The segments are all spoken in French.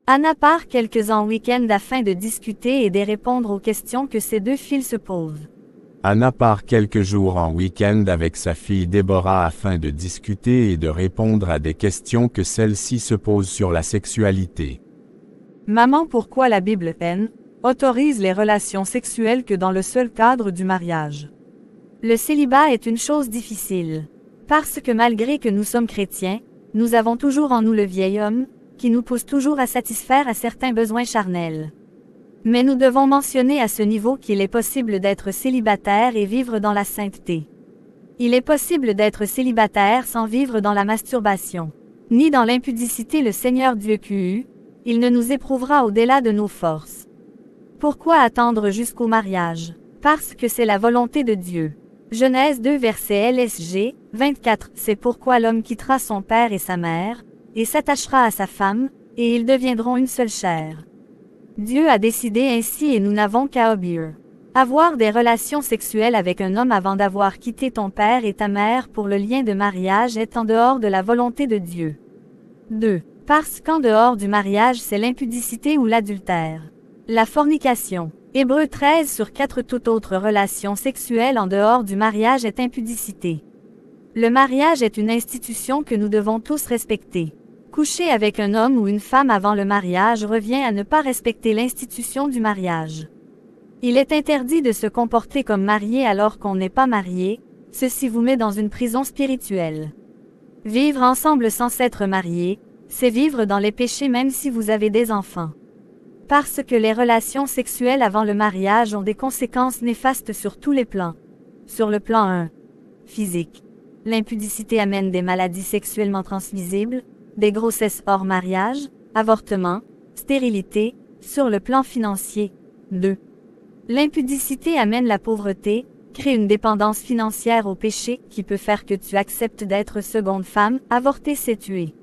Anna part quelques en week-end afin de discuter et de répondre aux questions que ses deux filles se posent. Anna part quelques jours en week-end avec sa fille Déborah afin de discuter et de répondre à des questions que celle-ci se pose sur la sexualité. Maman, pourquoi la Bible autorise les relations sexuelles que dans le seul cadre du mariage? Le célibat est une chose difficile. Parce que malgré que nous sommes chrétiens, nous avons toujours en nous le vieil homme, qui nous pousse toujours à satisfaire à certains besoins charnels. Mais nous devons mentionner à ce niveau qu'il est possible d'être célibataire et vivre dans la sainteté. Il est possible d'être célibataire sans vivre dans la masturbation, ni dans l'impudicité. Le Seigneur Dieu il ne nous éprouvera au-delà de nos forces. Pourquoi attendre jusqu'au mariage? Parce que c'est la volonté de Dieu. Genèse 2 verset LSG 24. C'est pourquoi l'homme quittera son père et sa mère, et s'attachera à sa femme, et ils deviendront une seule chair. Dieu a décidé ainsi et nous n'avons qu'à obéir. Avoir des relations sexuelles avec un homme avant d'avoir quitté ton père et ta mère pour le lien de mariage est en dehors de la volonté de Dieu. 2. Parce qu'en dehors du mariage c'est l'impudicité ou l'adultère. La fornication. Hébreux 13/4. Toute autre relation sexuelle en dehors du mariage est impudicité. Le mariage est une institution que nous devons tous respecter. Coucher avec un homme ou une femme avant le mariage revient à ne pas respecter l'institution du mariage. Il est interdit de se comporter comme marié alors qu'on n'est pas marié, ceci vous met dans une prison spirituelle. Vivre ensemble sans s'être marié, c'est vivre dans les péchés même si vous avez des enfants. Parce que les relations sexuelles avant le mariage ont des conséquences néfastes sur tous les plans. Sur le plan 1. Physique. L'impudicité amène des maladies sexuellement transmissibles, des grossesses hors mariage, avortement, stérilité. Sur le plan financier. 2. L'impudicité amène la pauvreté, crée une dépendance financière au péché qui peut faire que tu acceptes d'être seconde femme, avorter c'est tuer.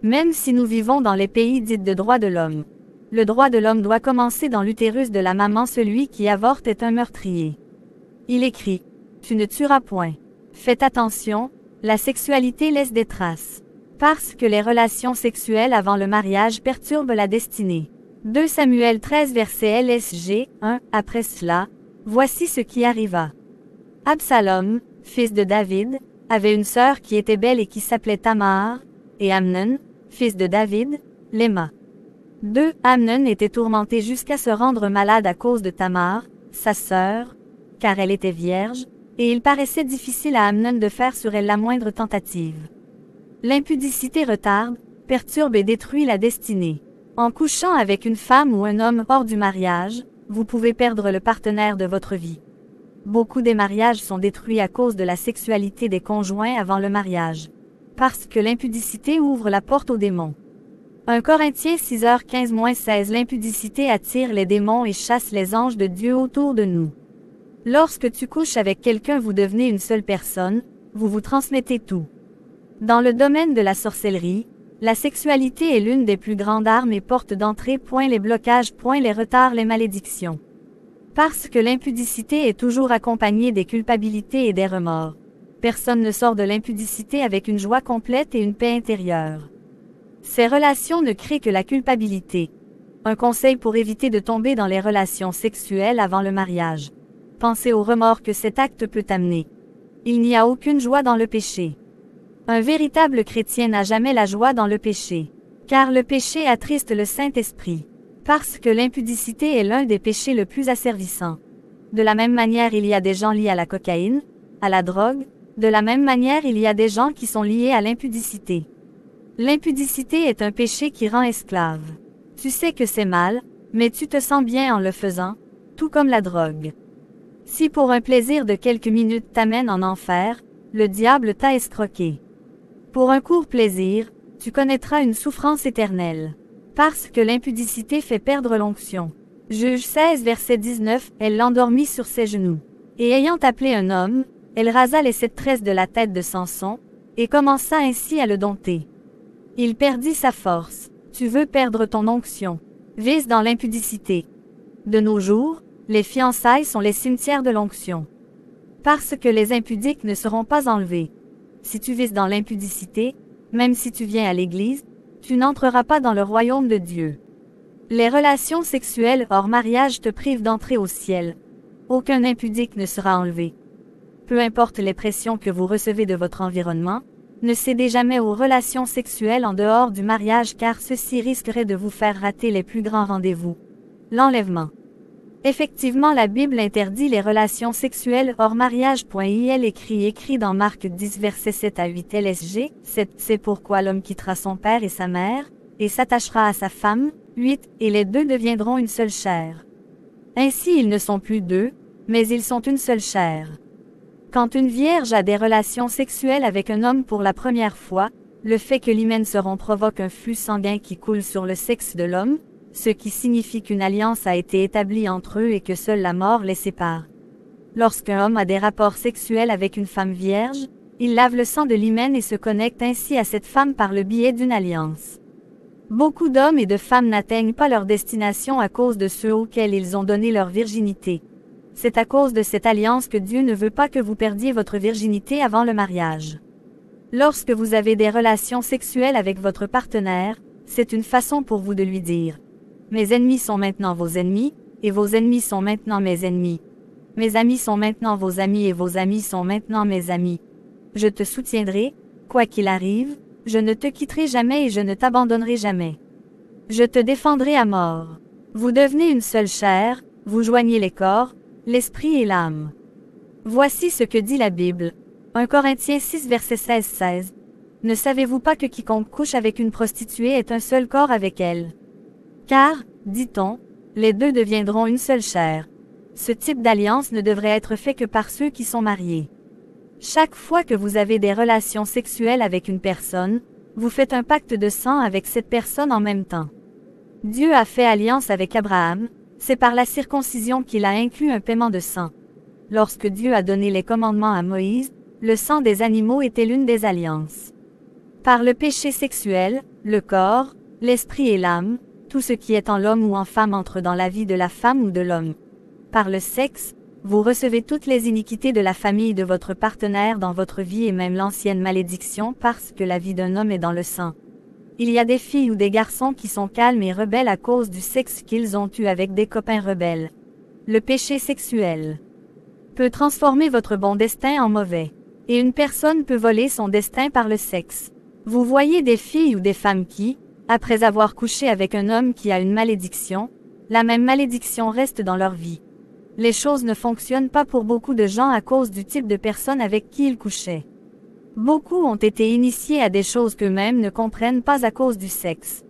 Même si nous vivons dans les pays dits de droit de l'homme. Le droit de l'homme doit commencer dans l'utérus de la maman. Celui qui avorte est un meurtrier. Il écrit, tu ne tueras point. Faites attention, la sexualité laisse des traces. Parce que les relations sexuelles avant le mariage perturbent la destinée. 2 Samuel 13 verset LSG 1. Après cela, voici ce qui arriva. Absalom, fils de David, avait une sœur qui était belle et qui s'appelait Tamar, et Amnon, fils de David, l'aima. 2. Amnon était tourmenté jusqu'à se rendre malade à cause de Tamar, sa sœur, car elle était vierge, et il paraissait difficile à Amnon de faire sur elle la moindre tentative. L'impudicité retarde, perturbe et détruit la destinée. En couchant avec une femme ou un homme hors du mariage, vous pouvez perdre le partenaire de votre vie. Beaucoup des mariages sont détruits à cause de la sexualité des conjoints avant le mariage. Parce que l'impudicité ouvre la porte aux démons. 1 Corinthiens 6h15-16. L'impudicité attire les démons et chasse les anges de Dieu autour de nous. Lorsque tu couches avec quelqu'un, vous devenez une seule personne, vous vous transmettez tout. Dans le domaine de la sorcellerie, la sexualité est l'une des plus grandes armes et portes d'entrée. Les blocages. Les retards. Les malédictions. Parce que l'impudicité est toujours accompagnée des culpabilités et des remords. Personne ne sort de l'impudicité avec une joie complète et une paix intérieure. Ces relations ne créent que la culpabilité. Un conseil pour éviter de tomber dans les relations sexuelles avant le mariage. Pensez aux remords que cet acte peut amener. Il n'y a aucune joie dans le péché. Un véritable chrétien n'a jamais la joie dans le péché. Car le péché attriste le Saint-Esprit. Parce que l'impudicité est l'un des péchés le plus asservissant. De la même manière, il y a des gens liés à la cocaïne, à la drogue. De la même manière, il y a des gens qui sont liés à l'impudicité. L'impudicité est un péché qui rend esclave. Tu sais que c'est mal, mais tu te sens bien en le faisant, tout comme la drogue. Si pour un plaisir de quelques minutes t'amène en enfer, le diable t'a escroqué. Pour un court plaisir, tu connaîtras une souffrance éternelle. Parce que l'impudicité fait perdre l'onction. Juge 16 verset 19. Elle l'endormit sur ses genoux. Et ayant appelé un homme, elle rasa les 7 tresses de la tête de Samson, et commença ainsi à le dompter. Il perdit sa force. Tu veux perdre ton onction. Vise dans l'impudicité. De nos jours, les fiançailles sont les cimetières de l'onction. Parce que les impudiques ne seront pas enlevés. Si tu vises dans l'impudicité, même si tu viens à l'église, tu n'entreras pas dans le royaume de Dieu. Les relations sexuelles hors mariage te privent d'entrer au ciel. Aucun impudique ne sera enlevé. Peu importe les pressions que vous recevez de votre environnement, ne cédez jamais aux relations sexuelles en dehors du mariage car ceci risquerait de vous faire rater les plus grands rendez-vous. L'enlèvement. Effectivement, la Bible interdit les relations sexuelles hors mariage. Il écrit dans Marc 10 versets 7 à 8 LSG, c'est pourquoi l'homme quittera son père et sa mère, et s'attachera à sa femme, 8, et les deux deviendront une seule chair. Ainsi ils ne sont plus deux, mais ils sont une seule chair. Quand une vierge a des relations sexuelles avec un homme pour la première fois, le fait que l'hymen se rompt provoque un flux sanguin qui coule sur le sexe de l'homme, ce qui signifie qu'une alliance a été établie entre eux et que seule la mort les sépare. Lorsqu'un homme a des rapports sexuels avec une femme vierge, il lave le sang de l'hymen et se connecte ainsi à cette femme par le biais d'une alliance. Beaucoup d'hommes et de femmes n'atteignent pas leur destination à cause de ceux auxquels ils ont donné leur virginité. C'est à cause de cette alliance que Dieu ne veut pas que vous perdiez votre virginité avant le mariage. Lorsque vous avez des relations sexuelles avec votre partenaire, c'est une façon pour vous de lui dire « Mes ennemis sont maintenant vos ennemis, et vos ennemis sont maintenant mes ennemis. Mes amis sont maintenant vos amis et vos amis sont maintenant mes amis. Je te soutiendrai, quoi qu'il arrive, je ne te quitterai jamais et je ne t'abandonnerai jamais. Je te défendrai à mort. Vous devenez une seule chair, vous joignez les corps, l'esprit et l'âme. » Voici ce que dit la Bible. 1 Corinthiens 6 verset 16. Ne savez-vous pas que quiconque couche avec une prostituée est un seul corps avec elle? Car, dit-on, les deux deviendront une seule chair. Ce type d'alliance ne devrait être fait que par ceux qui sont mariés. Chaque fois que vous avez des relations sexuelles avec une personne, vous faites un pacte de sang avec cette personne en même temps. Dieu a fait alliance avec Abraham, c'est par la circoncision qu'il a inclus un paiement de sang. Lorsque Dieu a donné les commandements à Moïse, le sang des animaux était l'une des alliances. Par le péché sexuel, le corps, l'esprit et l'âme, tout ce qui est en l'homme ou en femme entre dans la vie de la femme ou de l'homme. Par le sexe, vous recevez toutes les iniquités de la famille de votre partenaire dans votre vie et même l'ancienne malédiction parce que la vie d'un homme est dans le sang. Il y a des filles ou des garçons qui sont calmes et rebelles à cause du sexe qu'ils ont eu avec des copains rebelles. Le péché sexuel peut transformer votre bon destin en mauvais. Et une personne peut voler son destin par le sexe. Vous voyez des filles ou des femmes qui, après avoir couché avec un homme qui a une malédiction, la même malédiction reste dans leur vie. Les choses ne fonctionnent pas pour beaucoup de gens à cause du type de personne avec qui ils couchaient. Beaucoup ont été initiés à des choses qu'eux-mêmes ne comprennent pas à cause du sexe.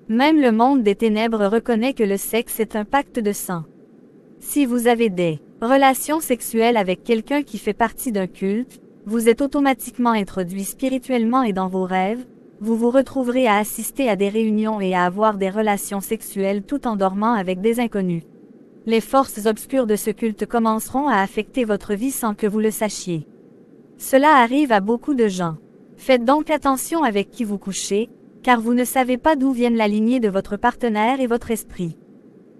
Même le monde des ténèbres reconnaît que le sexe est un pacte de sang. Si vous avez des relations sexuelles avec quelqu'un qui fait partie d'un culte, vous êtes automatiquement introduit spirituellement et dans vos rêves, vous vous retrouverez à assister à des réunions et à avoir des relations sexuelles tout en dormant avec des inconnus. Les forces obscures de ce culte commenceront à affecter votre vie sans que vous le sachiez. Cela arrive à beaucoup de gens. Faites donc attention avec qui vous couchez, car vous ne savez pas d'où viennent la lignée de votre partenaire et votre esprit.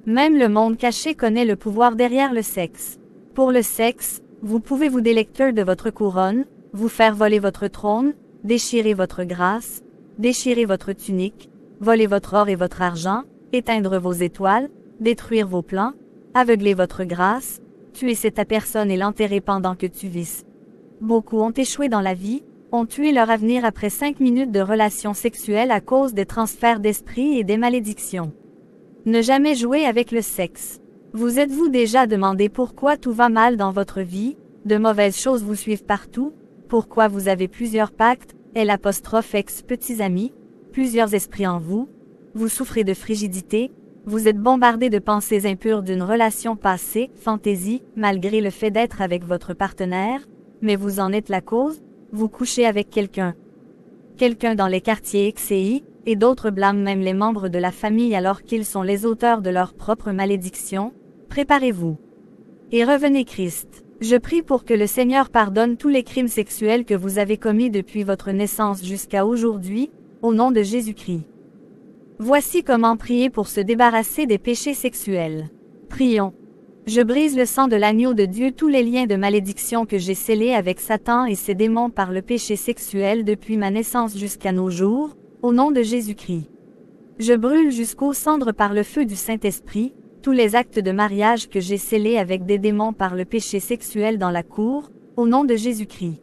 Même le monde caché connaît le pouvoir derrière le sexe. Pour le sexe, vous pouvez vous délecter de votre couronne, vous faire voler votre trône, déchirer votre grâce, déchirer votre tunique, voler votre or et votre argent, éteindre vos étoiles, détruire vos plans, aveugler votre grâce, tuer cette personne et l'enterrer pendant que tu vis. Beaucoup ont échoué dans la vie, ont tué leur avenir après 5 minutes de relations sexuelles à cause des transferts d'esprit et des malédictions. Ne jamais jouer avec le sexe. Vous êtes-vous déjà demandé pourquoi tout va mal dans votre vie, de mauvaises choses vous suivent partout, pourquoi vous avez plusieurs pactes, L'(ex petits amis, plusieurs esprits en vous, vous souffrez de frigidité, vous êtes bombardé de pensées impures d'une relation passée, fantaisie, malgré le fait d'être avec votre partenaire, mais vous en êtes la cause, vous couchez avec quelqu'un dans les quartiers XCI, et d'autres blâment même les membres de la famille alors qu'ils sont les auteurs de leur propre malédiction. Préparez-vous. Et revenez Christ. Je prie pour que le Seigneur pardonne tous les crimes sexuels que vous avez commis depuis votre naissance jusqu'à aujourd'hui, au nom de Jésus-Christ. Voici comment prier pour se débarrasser des péchés sexuels. Prions. Je brise le sang de l'agneau de Dieu tous les liens de malédiction que j'ai scellés avec Satan et ses démons par le péché sexuel depuis ma naissance jusqu'à nos jours, au nom de Jésus-Christ. Je brûle jusqu'aux cendres par le feu du Saint-Esprit, tous les actes de mariage que j'ai scellés avec des démons par le péché sexuel dans la cour, au nom de Jésus-Christ.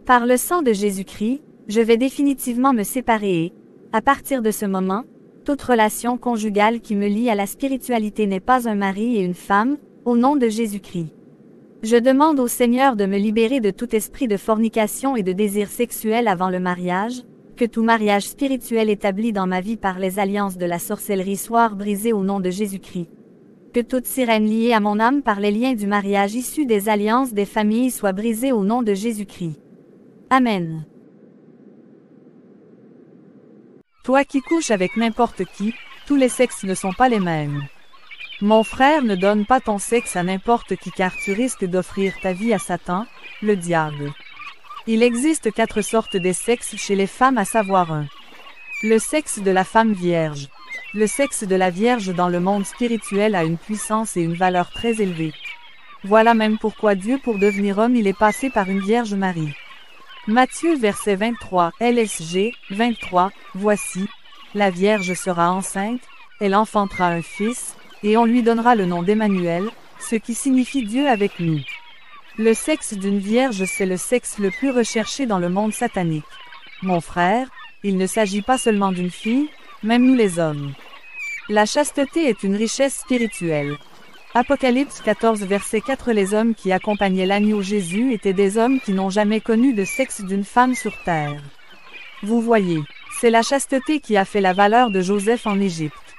Par le sang de Jésus-Christ, je vais définitivement me séparer et, à partir de ce moment, toute relation conjugale qui me lie à la spiritualité n'est pas un mari et une femme, au nom de Jésus-Christ. Je demande au Seigneur de me libérer de tout esprit de fornication et de désir sexuel avant le mariage, que tout mariage spirituel établi dans ma vie par les alliances de la sorcellerie soit brisé au nom de Jésus-Christ. Que toute sirène liée à mon âme par les liens du mariage issus des alliances des familles soit brisée au nom de Jésus-Christ. Amen. Toi qui couches avec n'importe qui, tous les sexes ne sont pas les mêmes. Mon frère, ne donne pas ton sexe à n'importe qui car tu risques d'offrir ta vie à Satan, le diable. Il existe 4 sortes de sexes chez les femmes, à savoir 1. Le sexe de la femme vierge. Le sexe de la vierge dans le monde spirituel a une puissance et une valeur très élevée. Voilà même pourquoi Dieu, pour devenir homme, il est passé par une Vierge Marie. Matthieu verset 23, LSG, 23, voici, la Vierge sera enceinte, elle enfantera un fils, et on lui donnera le nom d'Emmanuel, ce qui signifie Dieu avec nous. Le sexe d'une vierge, c'est le sexe le plus recherché dans le monde satanique. Mon frère, il ne s'agit pas seulement d'une fille, même nous les hommes. La chasteté est une richesse spirituelle. Apocalypse 14 verset 4. Les hommes qui accompagnaient l'agneau Jésus étaient des hommes qui n'ont jamais connu de sexe d'une femme sur terre. Vous voyez, c'est la chasteté qui a fait la valeur de Joseph en Égypte.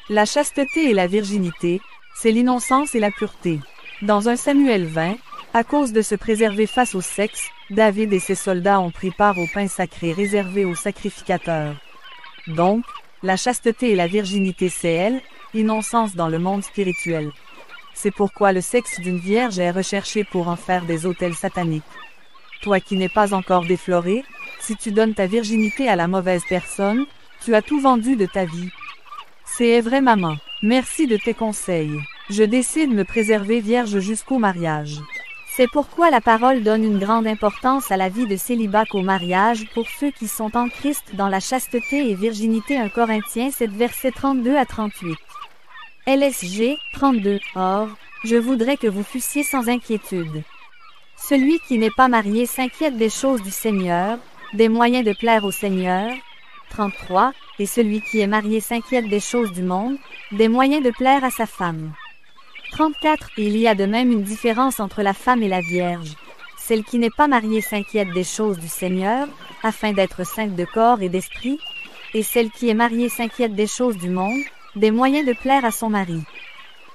La chasteté et la virginité, c'est l'innocence et la pureté. Dans 1 Samuel 20, à cause de se préserver face au sexe, David et ses soldats ont pris part au pain sacré réservé aux sacrificateurs. Donc, la chasteté et la virginité, c'est elle, innocence dans le monde spirituel. C'est pourquoi le sexe d'une vierge est recherché pour en faire des autels sataniques. Toi qui n'es pas encore défloré, si tu donnes ta virginité à la mauvaise personne, tu as tout vendu de ta vie. C'est vrai maman, merci de tes conseils. Je décide de me préserver vierge jusqu'au mariage. C'est pourquoi la parole donne une grande importance à la vie de célibat qu'au mariage pour ceux qui sont en Christ dans la chasteté et virginité. 1 Corinthiens 7 versets 32 à 38. LSG 32. Or, je voudrais que vous fussiez sans inquiétude. Celui qui n'est pas marié s'inquiète des choses du Seigneur, des moyens de plaire au Seigneur. 33. Et celui qui est marié s'inquiète des choses du monde, des moyens de plaire à sa femme. 34. Il y a de même une différence entre la femme et la vierge. Celle qui n'est pas mariée s'inquiète des choses du Seigneur, afin d'être sainte de corps et d'esprit, et celle qui est mariée s'inquiète des choses du monde, des moyens de plaire à son mari.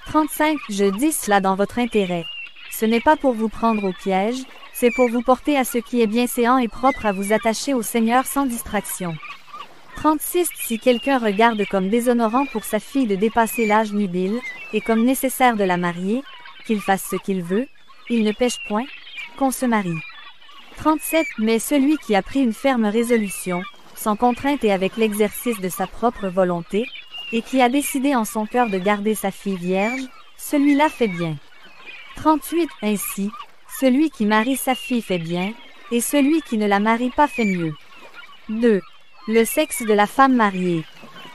35. Je dis cela dans votre intérêt. Ce n'est pas pour vous prendre au piège, c'est pour vous porter à ce qui est bienséant et propre à vous attacher au Seigneur sans distraction. 36. Si quelqu'un regarde comme déshonorant pour sa fille de dépasser l'âge nubile, et comme nécessaire de la marier, qu'il fasse ce qu'il veut, il ne pêche point, qu'on se marie. 37. Mais celui qui a pris une ferme résolution, sans contrainte et avec l'exercice de sa propre volonté, et qui a décidé en son cœur de garder sa fille vierge, celui-là fait bien. 38. Ainsi, celui qui marie sa fille fait bien, et celui qui ne la marie pas fait mieux. 2. Le sexe de la femme mariée.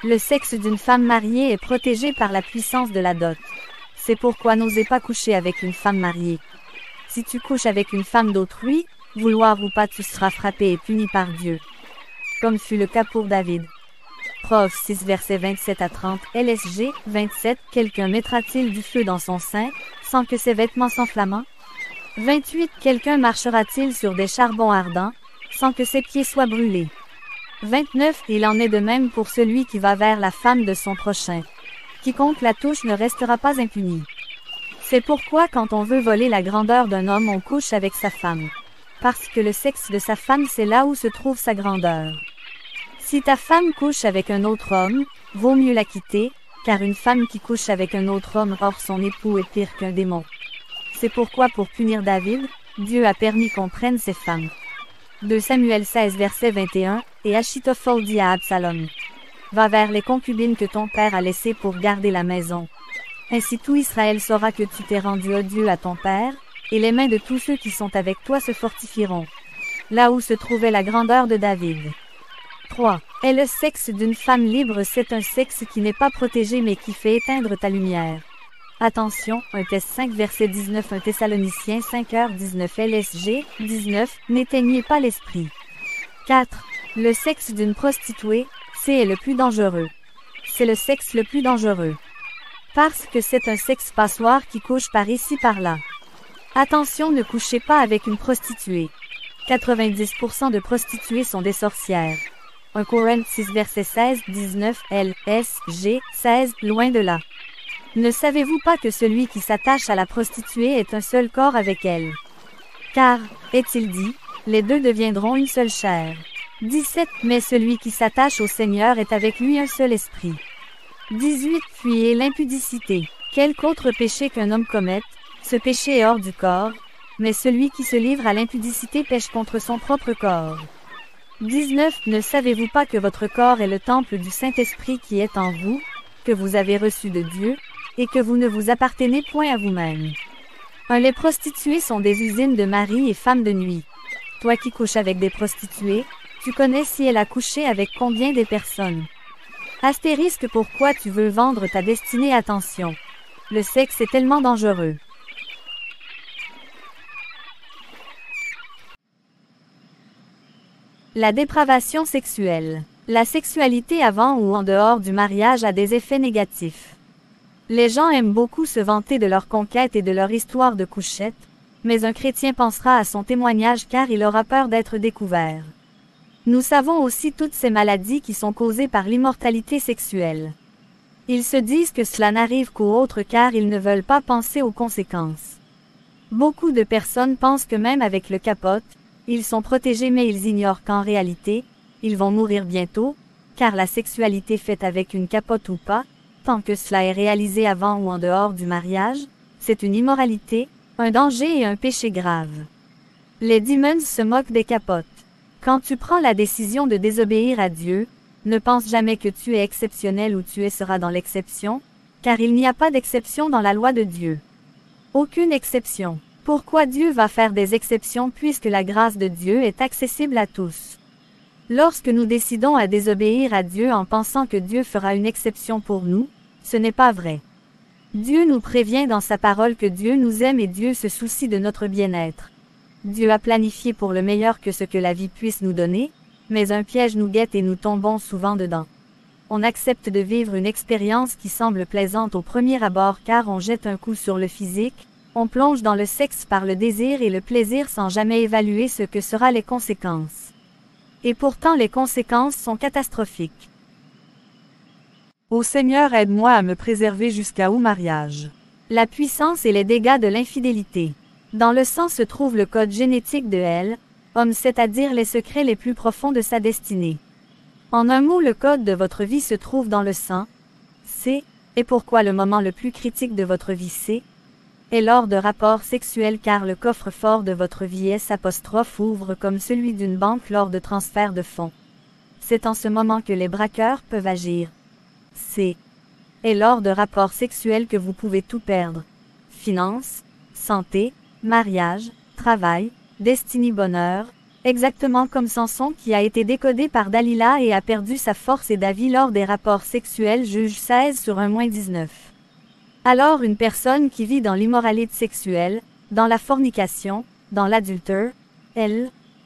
Le sexe d'une femme mariée est protégé par la puissance de la dot. C'est pourquoi n'osez pas coucher avec une femme mariée. Si tu couches avec une femme d'autrui, vouloir ou pas, tu seras frappé et puni par Dieu. Comme fut le cas pour David. Prof 6 versets 27 à 30, LSG 27. Quelqu'un mettra-t-il du feu dans son sein, sans que ses vêtements s'enflamment? 28. Quelqu'un marchera-t-il sur des charbons ardents, sans que ses pieds soient brûlés? 29. Il en est de même pour celui qui va vers la femme de son prochain. Quiconque la touche ne restera pas impuni. C'est pourquoi quand on veut voler la grandeur d'un homme, on couche avec sa femme. Parce que le sexe de sa femme, c'est là où se trouve sa grandeur. Si ta femme couche avec un autre homme, vaut mieux la quitter, car une femme qui couche avec un autre homme hors son époux est pire qu'un démon. C'est pourquoi pour punir David, Dieu a permis qu'on prenne ses femmes. 2 Samuel 16 verset 21, et Achitophel dit à Absalom: Va vers les concubines que ton père a laissées pour garder la maison. Ainsi tout Israël saura que tu t'es rendu odieux à ton père, et les mains de tous ceux qui sont avec toi se fortifieront. Là où se trouvait la grandeur de David. 3. est le sexe d'une femme libre. C'est un sexe qui n'est pas protégé mais qui fait éteindre ta lumière. Attention, 1 Thess 5 verset 19 1 Thessaloniciens 5h19 LSG 19, n'éteignez pas l'esprit. 4. Le sexe d'une prostituée, c'est le plus dangereux. C'est le sexe le plus dangereux. Parce que c'est un sexe passoire qui couche par ici par là. Attention, ne couchez pas avec une prostituée. 90% de prostituées sont des sorcières. 1 Corinthiens 6 verset 16, 19, L, S, G, 16, loin de là. Ne savez-vous pas que celui qui s'attache à la prostituée est un seul corps avec elle? Car, est-il dit, les deux deviendront une seule chair. 17. Mais celui qui s'attache au Seigneur est avec lui un seul esprit. 18. Fuyez l'impudicité. Quelque autre péché qu'un homme commette, ce péché est hors du corps, mais celui qui se livre à l'impudicité pêche contre son propre corps. 19. Ne savez-vous pas que votre corps est le temple du Saint-Esprit qui est en vous, que vous avez reçu de Dieu, et que vous ne vous appartenez point à vous-même? 1. Les prostituées sont des usines de maris et femmes de nuit. Toi qui couches avec des prostituées, tu connais si elle a couché avec combien des personnes. Astérisque, pourquoi tu veux vendre ta destinée? Attention. Le sexe est tellement dangereux. La dépravation sexuelle. La sexualité avant ou en dehors du mariage a des effets négatifs. Les gens aiment beaucoup se vanter de leur conquête et de leur histoire de couchette, mais un chrétien pensera à son témoignage car il aura peur d'être découvert. Nous savons aussi toutes ces maladies qui sont causées par l'immortalité sexuelle. Ils se disent que cela n'arrive qu'aux autres car ils ne veulent pas penser aux conséquences. Beaucoup de personnes pensent que même avec le capote, ils sont protégés mais ils ignorent qu'en réalité, ils vont mourir bientôt, car la sexualité faite avec une capote ou pas, tant que cela est réalisé avant ou en dehors du mariage, c'est une immoralité, un danger et un péché grave. Les démons se moquent des capotes. Quand tu prends la décision de désobéir à Dieu, ne pense jamais que tu es exceptionnel ou tu seras dans l'exception, car il n'y a pas d'exception dans la loi de Dieu. Aucune exception. Pourquoi Dieu va faire des exceptions puisque la grâce de Dieu est accessible à tous? Lorsque nous décidons à désobéir à Dieu en pensant que Dieu fera une exception pour nous, ce n'est pas vrai. Dieu nous prévient dans sa parole que Dieu nous aime et Dieu se soucie de notre bien-être. Dieu a planifié pour le meilleur que ce que la vie puisse nous donner, mais un piège nous guette et nous tombons souvent dedans. On accepte de vivre une expérience qui semble plaisante au premier abord car on jette un coup sur le physique, on plonge dans le sexe par le désir et le plaisir sans jamais évaluer ce que seront les conséquences. Et pourtant les conséquences sont catastrophiques. Ô Seigneur, aide-moi à me préserver jusqu'au mariage. La puissance et les dégâts de l'infidélité. Dans le sang se trouve le code génétique de elle, homme, c'est-à-dire les secrets les plus profonds de sa destinée. En un mot, le code de votre vie se trouve dans le sang. C'est, et pourquoi le moment le plus critique de votre vie est lors de rapports sexuels car le coffre-fort de votre vie ouvre comme celui d'une banque lors de transfert de fonds. C'est en ce moment que les braqueurs peuvent agir. C'est lors de rapports sexuels que vous pouvez tout perdre. Finances, santé, mariage, travail, destinée, bonheur, exactement comme Samson qui a été décodé par Dalila et a perdu sa force et David lors des rapports sexuels. Juge 16/19. Alors une personne qui vit dans l'immoralité sexuelle, dans la fornication, dans l'adultère,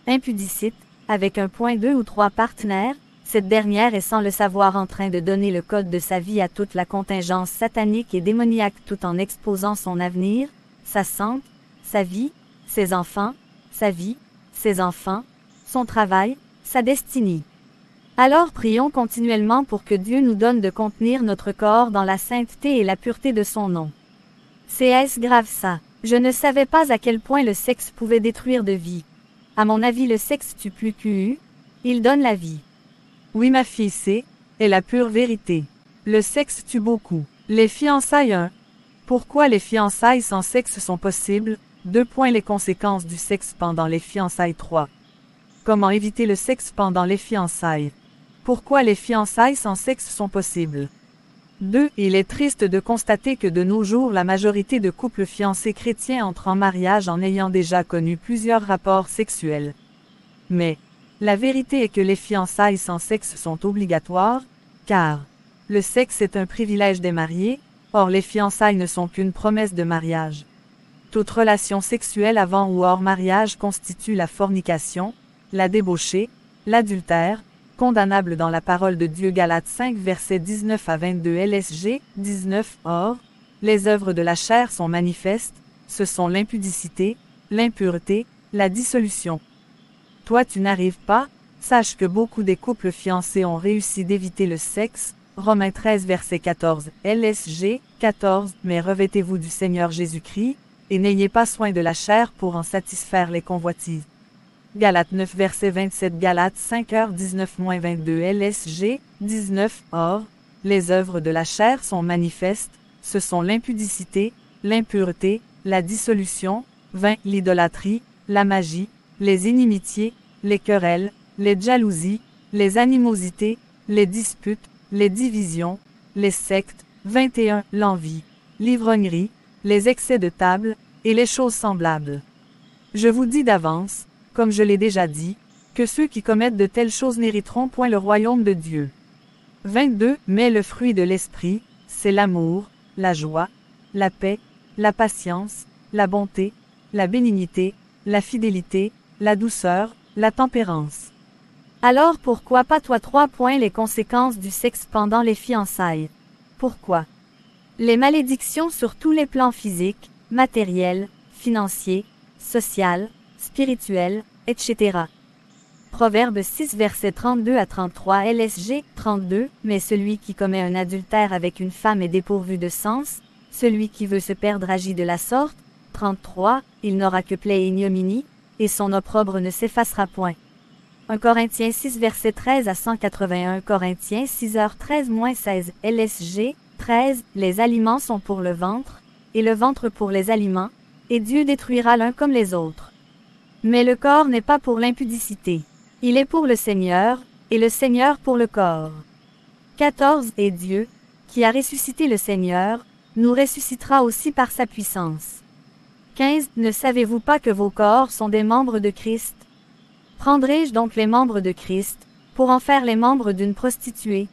impudicite, avec 2 ou 3 partenaires, cette dernière est sans le savoir en train de donner le code de sa vie à toute la contingence satanique et démoniaque tout en exposant son avenir, sa santé, sa vie, ses enfants, sa vie, ses enfants, son travail, sa destinée. Alors prions continuellement pour que Dieu nous donne de contenir notre corps dans la sainteté et la pureté de son nom. C'est grave ça. Je ne savais pas à quel point le sexe pouvait détruire de vie. À mon avis, le sexe tue plus que il donne la vie. Oui, ma fille, c'est la pure vérité. Le sexe tue beaucoup. Les fiançailles 1. Pourquoi les fiançailles sans sexe sont possibles? 2. Les conséquences du sexe pendant les fiançailles 3. Comment éviter le sexe pendant les fiançailles? Pourquoi les fiançailles sans sexe sont possibles? 2. Il est triste de constater que de nos jours la majorité de couples fiancés chrétiens entrent en mariage en ayant déjà connu plusieurs rapports sexuels. Mais, La vérité est que les fiançailles sans sexe sont obligatoires, car le sexe est un privilège des mariés, or les fiançailles ne sont qu'une promesse de mariage. Toute relation sexuelle avant ou hors mariage constitue la fornication, la débauchée, l'adultère, condamnable dans la parole de Dieu. Galates 5 versets 19 à 22 LSG 19. Or, les œuvres de la chair sont manifestes, ce sont l'impudicité, l'impureté, la dissolution. Toi tu n'arrives pas, sache que beaucoup des couples fiancés ont réussi d'éviter le sexe. Romains 13 verset 14 LSG 14. Mais revêtez-vous du Seigneur Jésus-Christ, et n'ayez pas soin de la chair pour en satisfaire les convoitises. Galates 9 verset 27 Galates 5h19-22 LSG 19. Or, les œuvres de la chair sont manifestes, ce sont l'impudicité, l'impureté, la dissolution, l'idolâtrie, la magie, les inimitiés, les querelles, les jalousies, les animosités, les disputes, les divisions, les sectes, 21 l'envie, l'ivrognerie, les excès de table, et les choses semblables. Je vous dis d'avance, comme je l'ai déjà dit, que ceux qui commettent de telles choses n'hériteront point le royaume de Dieu. 22 Mais le fruit de l'esprit, c'est l'amour, la joie, la paix, la patience, la bonté, la bénignité, la fidélité, la douceur, la tempérance. Alors pourquoi pas toi 3 points les conséquences du sexe pendant les fiançailles? Pourquoi? Les malédictions sur tous les plans physiques, matériels, financiers, social, spirituels, etc. Proverbe 6 versets 32 à 33 LSG 32 Mais celui qui commet un adultère avec une femme est dépourvu de sens, celui qui veut se perdre agit de la sorte. 33 Il n'aura que plaie et ignominie, et son opprobre ne s'effacera point. 1 Corinthiens 6 verset 13 à 181 Corinthiens 6h13-16 LSG 13 Les aliments sont pour le ventre, et le ventre pour les aliments, et Dieu détruira l'un comme les autres. Mais le corps n'est pas pour l'impudicité. Il est pour le Seigneur, et le Seigneur pour le corps. 14 Et Dieu, qui a ressuscité le Seigneur, nous ressuscitera aussi par sa puissance. 15 Ne savez-vous pas que vos corps sont des membres de Christ? Prendrai-je donc les membres de Christ, pour en faire les membres d'une prostituée?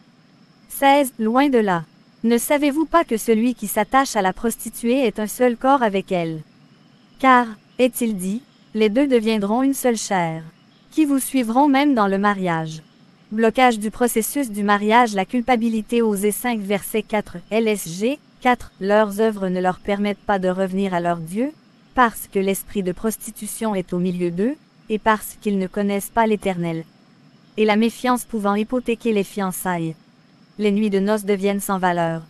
16 Loin de là. Ne savez-vous pas que celui qui s'attache à la prostituée est un seul corps avec elle? Car, est-il dit, les deux deviendront une seule chair, qui vous suivront même dans le mariage. Blocage du processus du mariage. La culpabilité. Osée 5 verset 4 LSG 4 Leurs œuvres ne leur permettent pas de revenir à leur Dieu, parce que l'esprit de prostitution est au milieu d'eux, et parce qu'ils ne connaissent pas l'Éternel. Et la méfiance pouvant hypothéquer les fiançailles. Les nuits de noces deviennent sans valeur.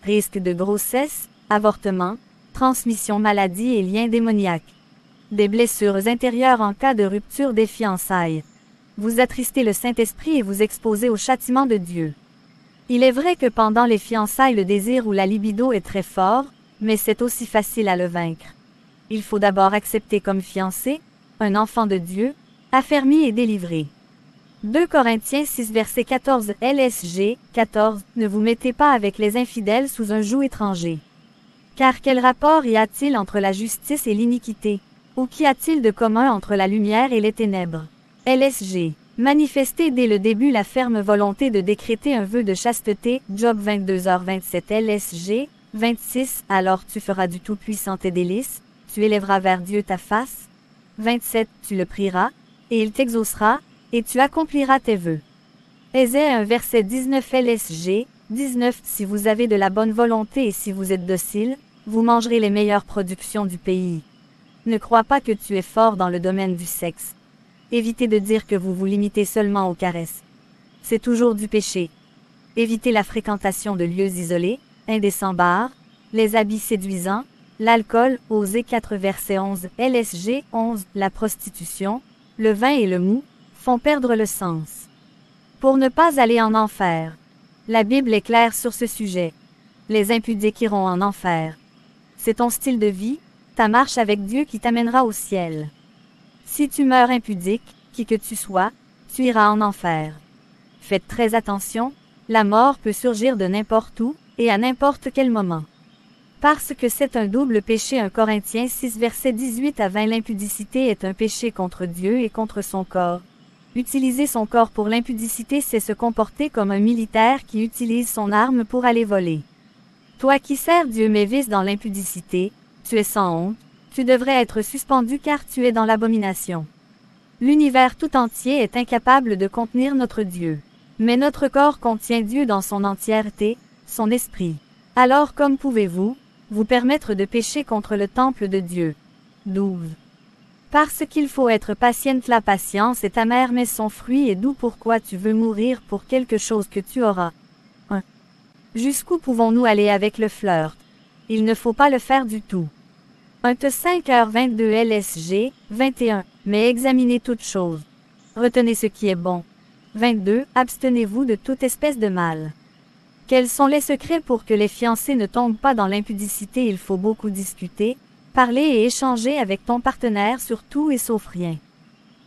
Risque de grossesse, avortement, transmission maladie et liens démoniaques. Des blessures intérieures en cas de rupture des fiançailles. Vous attristez le Saint-Esprit et vous exposez au châtiment de Dieu. Il est vrai que pendant les fiançailles le désir ou la libido est très fort, mais c'est aussi facile à le vaincre. Il faut d'abord accepter comme fiancé, un enfant de Dieu, affermi et délivré. 2 Corinthiens 6 verset 14 LSG 14 Ne vous mettez pas avec les infidèles sous un joug étranger. Car quel rapport y a-t-il entre la justice et l'iniquité? Ou qu'y a-t-il de commun entre la lumière et les ténèbres? LSG Manifestez dès le début la ferme volonté de décréter un vœu de chasteté. Job 22h27 LSG 26 Alors tu feras du Tout-Puissant tes délices, tu élèveras vers Dieu ta face. 27 Tu le prieras, et il t'exaucera, et tu accompliras tes vœux. Ésaïe 1 verset 19 LSG 19 Si vous avez de la bonne volonté et si vous êtes docile, vous mangerez les meilleures productions du pays. Ne crois pas que tu es fort dans le domaine du sexe. Évitez de dire que vous vous limitez seulement aux caresses. C'est toujours du péché. Évitez la fréquentation de lieux isolés, indécents bars, les habits séduisants, l'alcool. Osée 4 verset 11 LSG 11 La prostitution, le vin et le mou, font perdre le sens. Pour ne pas aller en enfer. La Bible est claire sur ce sujet. Les impudiques iront en enfer. C'est ton style de vie, ta marche avec Dieu qui t'amènera au ciel. Si tu meurs impudique, qui que tu sois, tu iras en enfer. Faites très attention, la mort peut surgir de n'importe où, et à n'importe quel moment. Parce que c'est un double péché. 1 Corinthiens 6 verset 18 à 20 L'impudicité est un péché contre Dieu et contre son corps. Utiliser son corps pour l'impudicité, c'est se comporter comme un militaire qui utilise son arme pour aller voler. Toi qui sers Dieu mais vises dans l'impudicité, tu es sans honte, tu devrais être suspendu car tu es dans l'abomination. L'univers tout entier est incapable de contenir notre Dieu. Mais notre corps contient Dieu dans son entièreté, son esprit. Alors comme pouvez-vous, vous permettre de pécher contre le temple de Dieu? 12. Parce qu'il faut être patient, la patience est amère mais son fruit est doux. Pourquoi tu veux mourir pour quelque chose que tu auras? 1. Jusqu'où pouvons-nous aller avec le flirt? Il ne faut pas le faire du tout. 1 T 5h22 LSG, 21. Mais examinez toutes choses. Retenez ce qui est bon. 22. Abstenez-vous de toute espèce de mal. Quels sont les secrets pour que les fiancés ne tombent pas dans l'impudicité? Il faut beaucoup discuter, parler et échanger avec ton partenaire sur tout et sauf rien.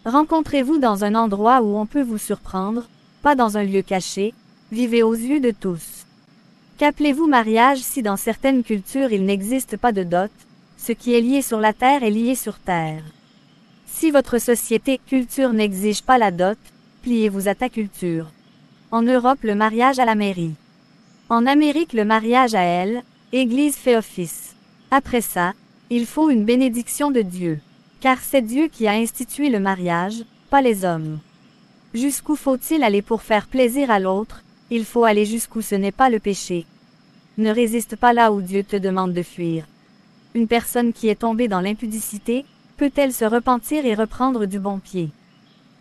Rencontrez-vous dans un endroit où on peut vous surprendre, pas dans un lieu caché, vivez aux yeux de tous. Qu'appelez-vous mariage si dans certaines cultures il n'existe pas de dot? Ce qui est lié sur la terre est lié sur terre. Si votre société, culture n'exige pas la dot, pliez-vous à ta culture. En Europe, le mariage à la mairie. En Amérique, le mariage à elle, Église fait office. Après ça, il faut une bénédiction de Dieu. Car c'est Dieu qui a institué le mariage, pas les hommes. Jusqu'où faut-il aller pour faire plaisir à l'autre? Il faut aller jusqu'où ce n'est pas le péché. Ne résiste pas là où Dieu te demande de fuir. Une personne qui est tombée dans l'impudicité, peut-elle se repentir et reprendre du bon pied?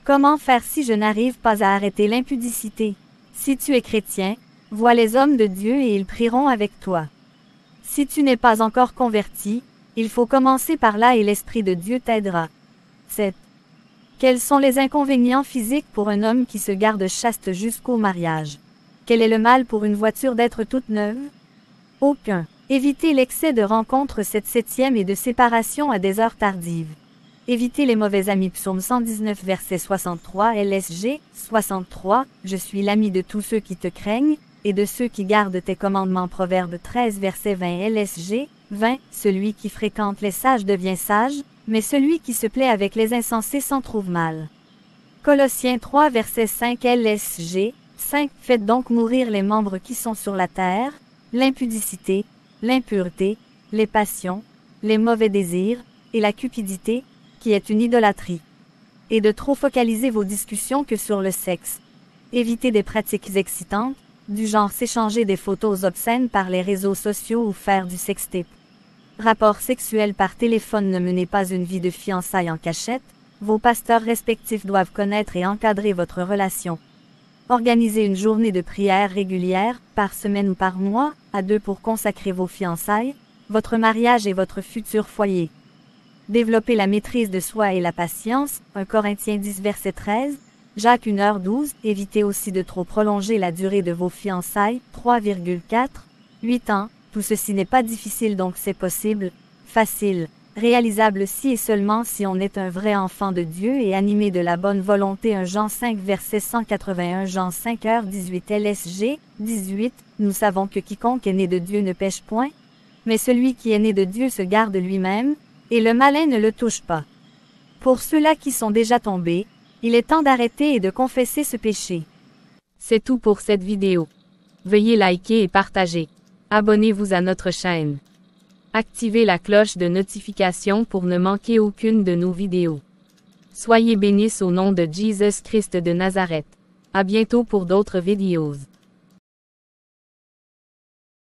Comment faire si je n'arrive pas à arrêter l'impudicité? Si tu es chrétien, vois les hommes de Dieu et ils prieront avec toi. Si tu n'es pas encore converti, il faut commencer par là et l'Esprit de Dieu t'aidera. 7. Quels sont les inconvénients physiques pour un homme qui se garde chaste jusqu'au mariage? Quel est le mal pour une voiture d'être toute neuve? Aucun. Évitez l'excès de rencontres, cette septième et de séparation à des heures tardives. Évitez les mauvais amis. Psaume 119 verset 63 LSG 63. Je suis l'ami de tous ceux qui te craignent, et de ceux qui gardent tes commandements. Proverbe 13 verset 20 LSG 20. Celui qui fréquente les sages devient sage, mais celui qui se plaît avec les insensés s'en trouve mal. Colossiens 3 verset 5 LSG 5. Faites donc mourir les membres qui sont sur la terre, l'impudicité, l'impureté, les passions, les mauvais désirs, et la cupidité, qui est une idolâtrie. Et de trop focaliser vos discussions que sur le sexe. Évitez des pratiques excitantes, du genre s'échanger des photos obscènes par les réseaux sociaux ou faire du sextape. Rapport sexuel par téléphone. Ne menez pas une vie de fiançailles en cachette, vos pasteurs respectifs doivent connaître et encadrer votre relation. Organisez une journée de prière régulière, par semaine ou par mois, à deux pour consacrer vos fiançailles, votre mariage et votre futur foyer. Développez la maîtrise de soi et la patience, 1 Corinthiens 10 verset 13, Jacques 1h12, évitez aussi de trop prolonger la durée de vos fiançailles, 3,4, 8 ans, tout ceci n'est pas difficile donc c'est possible, facile, réalisable si et seulement si on est un vrai enfant de Dieu et animé de la bonne volonté. 1 Jean 5 verset 181 Jean 5h18 LSG 18. Nous savons que quiconque est né de Dieu ne pêche point, mais celui qui est né de Dieu se garde lui-même, et le malin ne le touche pas. Pour ceux-là qui sont déjà tombés, il est temps d'arrêter et de confesser ce péché. C'est tout pour cette vidéo. Veuillez liker et partager. Abonnez-vous à notre chaîne. Activez la cloche de notification pour ne manquer aucune de nos vidéos. Soyez bénis au nom de Jésus Christ de Nazareth. À bientôt pour d'autres vidéos.